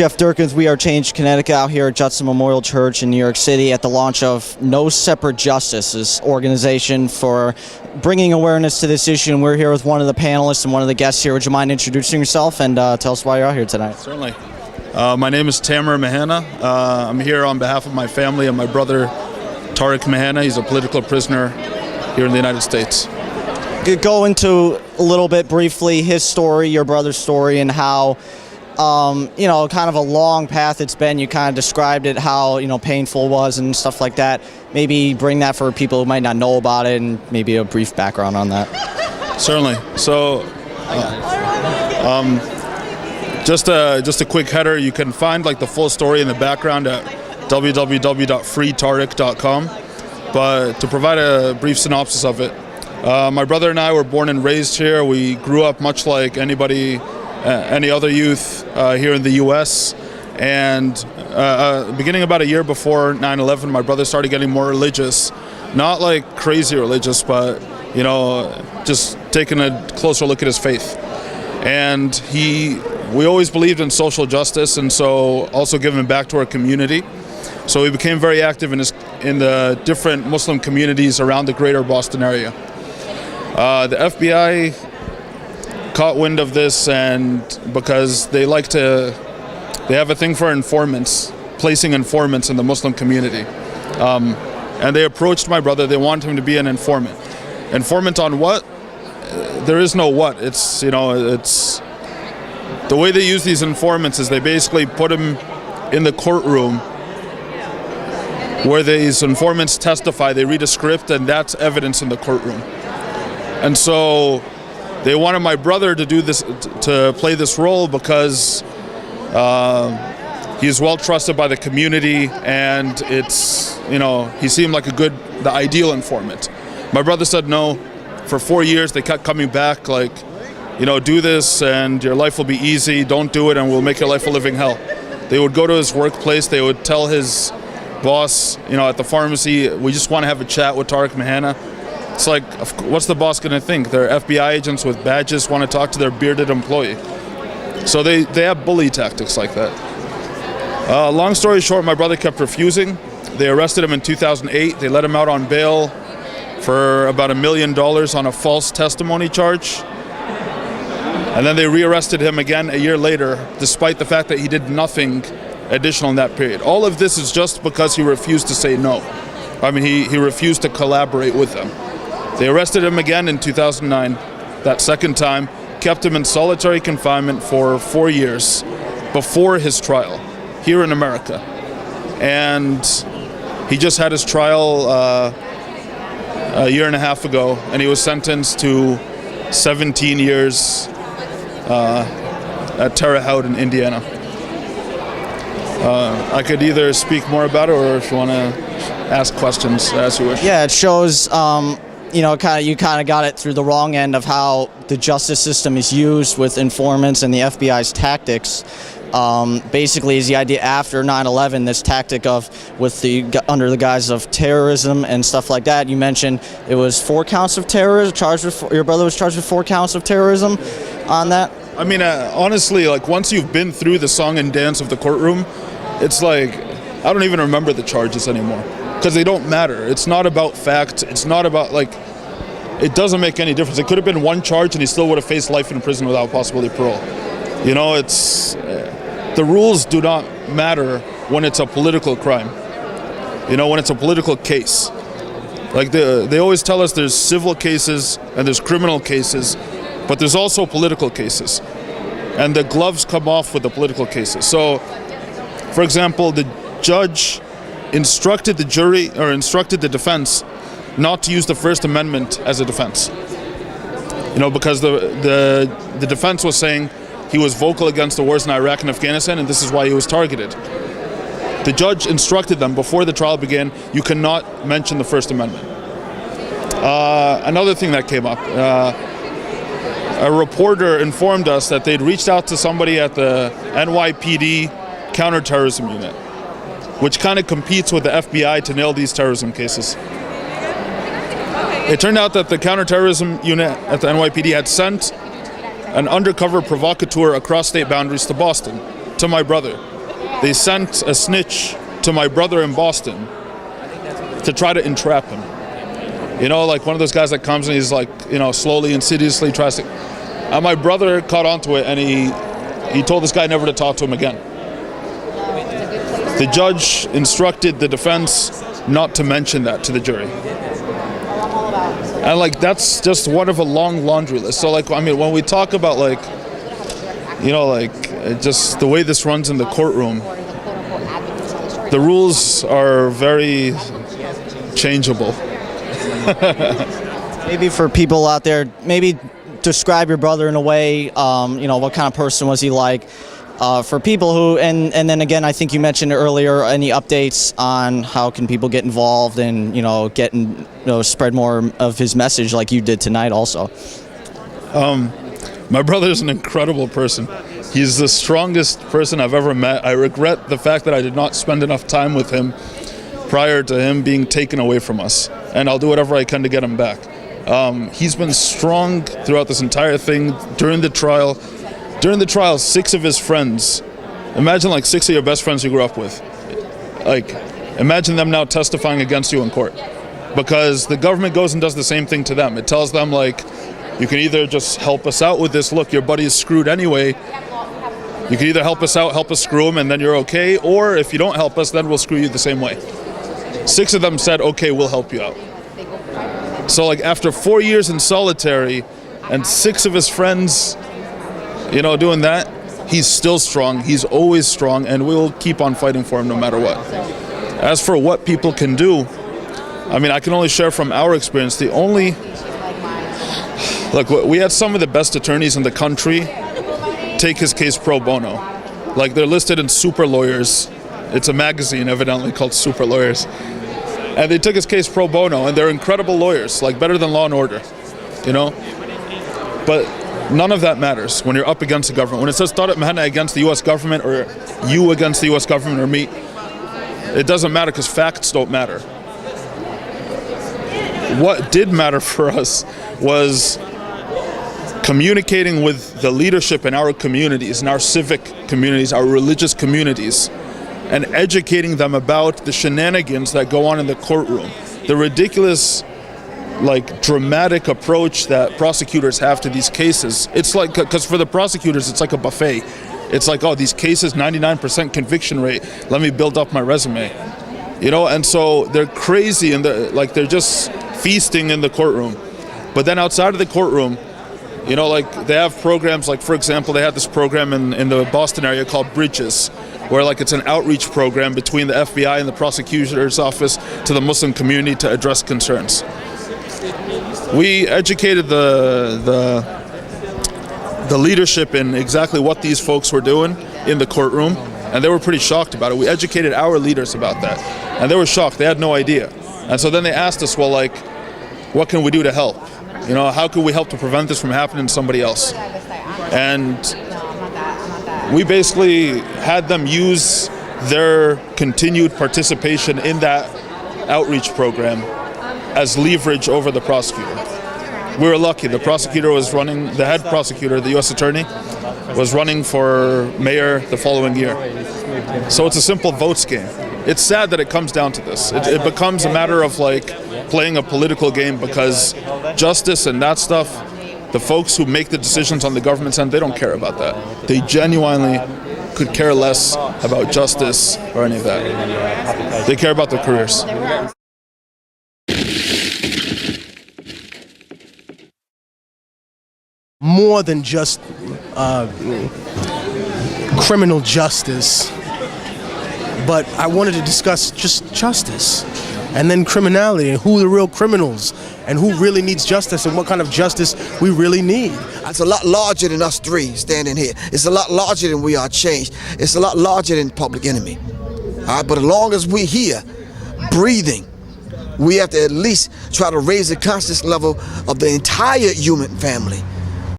Jeff Durkin with We Are Change Connecticut out here at Judson Memorial Church in New York City at the launch of No Separate Justice, this organization for bringing awareness to this issue. And we're here with one of the panelists and one of the guests here. Would you mind introducing yourself and tell us why you're out here tonight? Certainly. My name is Tamer Mehanna. I'm here on behalf of my family and my brother, Tarek Mehanna. He's a political prisoner here in the United States. Go into a little bit briefly his story, your brother's story, and how kind of a long path it's been. You kind of described it, how, painful it was and stuff like that. Maybe bring that for people who might not know about it and maybe a brief background on that. Certainly. So, just a quick header. You can find the full story in the background at www.freetarek.com. But to provide a brief synopsis of it, my brother and I were born and raised here. We grew up much like any other youth here in the U.S. And beginning about a year before 9/11, my brother started getting more religious. Not like crazy religious, but, just taking a closer look at his faith. And we always believed in social justice, and so also giving back to our community. So he became very active in the different Muslim communities around the greater Boston area. The FBI caught wind of this, and because they have a thing for informants, placing informants in the Muslim community. And they approached my brother. They wanted him to be an informant. Informant on what? There is no what. It's the way they use these informants is they basically put him in the courtroom where these informants testify. They read a script, and that's evidence in the courtroom. And so they wanted my brother to do this, to play this role, because he's well trusted by the community, and he seemed like the ideal informant. My brother said no. For 4 years, they kept coming back, do this and your life will be easy. Don't do it and we'll make your life a living hell. They would go to his workplace. They would tell his boss, at the pharmacy, we just want to have a chat with Tarek Mehanna. It's like, what's the boss going to think? They're FBI agents with badges, want to talk to their bearded employee. So they have bully tactics like that. Long story short, my brother kept refusing. They arrested him in 2008. They let him out on bail for about $1 million on a false testimony charge. And then they rearrested him again a year later, despite the fact that he did nothing additional in that period. All of this is just because he refused to say no. I mean, he refused to collaborate with them. They arrested him again in 2009, that second time, kept him in solitary confinement for 4 years before his trial here in America. And he just had his trial a year and a half ago, and he was sentenced to 17 years at Terre Haute in Indiana. I could either speak more about it, or if you want to ask questions, as you wish. Yeah, it shows, you kind of got it through the wrong end of how the justice system is used with informants and the FBI's tactics. Basically, is the idea after 9/11, this tactic under the guise of terrorism and stuff like that. You mentioned it was 4 counts of terrorism. Your brother was charged with 4 counts of terrorism on that. I mean, honestly, once you've been through the song and dance of the courtroom, it's I don't even remember the charges anymore, because they don't matter. It's not about fact. It's not about, it doesn't make any difference. It could have been 1 charge and he still would have faced life in prison without possibility of parole. The rules do not matter when it's a political crime. When it's a political case. They always tell us there's civil cases and there's criminal cases, but there's also political cases. And the gloves come off with the political cases. So, for example, the judge instructed the defense not to use the First Amendment as a defense. Because the defense was saying he was vocal against the wars in Iraq and Afghanistan, and this is why he was targeted. The judge instructed them before the trial began, you cannot mention the First Amendment. Another thing that came up, a reporter informed us that they'd reached out to somebody at the NYPD counterterrorism unit, which kind of competes with the FBI to nail these terrorism cases. It turned out that the counterterrorism unit at the NYPD had sent an undercover provocateur across state boundaries to Boston, to my brother. they sent a snitch to my brother in Boston to try to entrap him. You know, like one of those guys that comes and he's like, you know, slowly, insidiously tries to. And my brother caught onto it, and he told this guy never to talk to him again. The judge instructed the defense not to mention that to the jury. And like that's just one of a long laundry list. So like, I mean, when we talk about like, you know, like just the way this runs in the courtroom, the rules are very changeable. Maybe for people out there, maybe describe your brother in a way, you know, what kind of person was he like? For people who, and then again, I think you mentioned earlier, any updates on how can people get involved and, you know, spread more of his message like you did tonight also? My brother is an incredible person. He's the strongest person I've ever met. I regret the fact that I did not spend enough time with him prior to him being taken away from us. And I'll do whatever I can to get him back. He's been strong throughout this entire thing. During the trial, 6 of his friends, imagine like 6 of your best friends you grew up with. Like, imagine them now testifying against you in court. Because the government goes and does the same thing to them. It tells them like, you can either just help us out with this, look, your buddy is screwed anyway. You can either help us out, help us screw him, and then you're okay, or if you don't help us, then we'll screw you the same way. 6 of them said, okay, we'll help you out. So like after 4 years in solitary and 6 of his friends, you know, doing that, he's still strong. He's always strong, and we'll keep on fighting for him no matter what. As for what people can do, I mean, I can only share from our experience. Look, we had some of the best attorneys in the country take his case pro bono. Like, they're listed in Super Lawyers. It's a magazine, evidently, called Super Lawyers. And they took his case pro bono, and they're incredible lawyers, like better than Law and Order, you know? But none of that matters when you're up against the government. When it says Tarek Mehanna against the U.S. government, or you against the U.S. government, or me, it doesn't matter because facts don't matter. What did matter for us was communicating with the leadership in our communities, in our civic communities, our religious communities, and educating them about the shenanigans that go on in the courtroom, the ridiculous, like, dramatic approach that prosecutors have to these cases. It's like, because for the prosecutors, it's like a buffet. It's like, oh, these cases, 99% conviction rate, let me build up my resume. You know, and so they're crazy, and they're just feasting in the courtroom. But then outside of the courtroom, you know, like, they have programs, like, for example, they had this program in the Boston area called Bridges, where, like, it's an outreach program between the FBI and the prosecutor's office to the Muslim community to address concerns. We educated the leadership in exactly what these folks were doing in the courtroom, and they were pretty shocked about it. We educated our leaders about that, and they were shocked. They had no idea. And so then they asked us, well, like, what can we do to help? You know, how can we help to prevent this from happening to somebody else? And we basically had them use their continued participation in that outreach program as leverage over the prosecutor. We were lucky. The prosecutor was running, the head prosecutor, the U.S. attorney, was running for mayor the following year. So it's a simple votes game. It's sad that it comes down to this. It becomes a matter of, like, playing a political game, because justice and that stuff, the folks who make the decisions on the government's end, they don't care about that. They genuinely could care less about justice or any of that. They care about their careers. More than just criminal justice, but I wanted to discuss just justice, and then criminality, and who the real criminals, and who really needs justice, and what kind of justice we really need. It's a lot larger than us three standing here. It's a lot larger than We Are Changed. It's a lot larger than Public Enemy. All right, but as long as we're here, breathing, we have to at least try to raise the conscious level of the entire human family.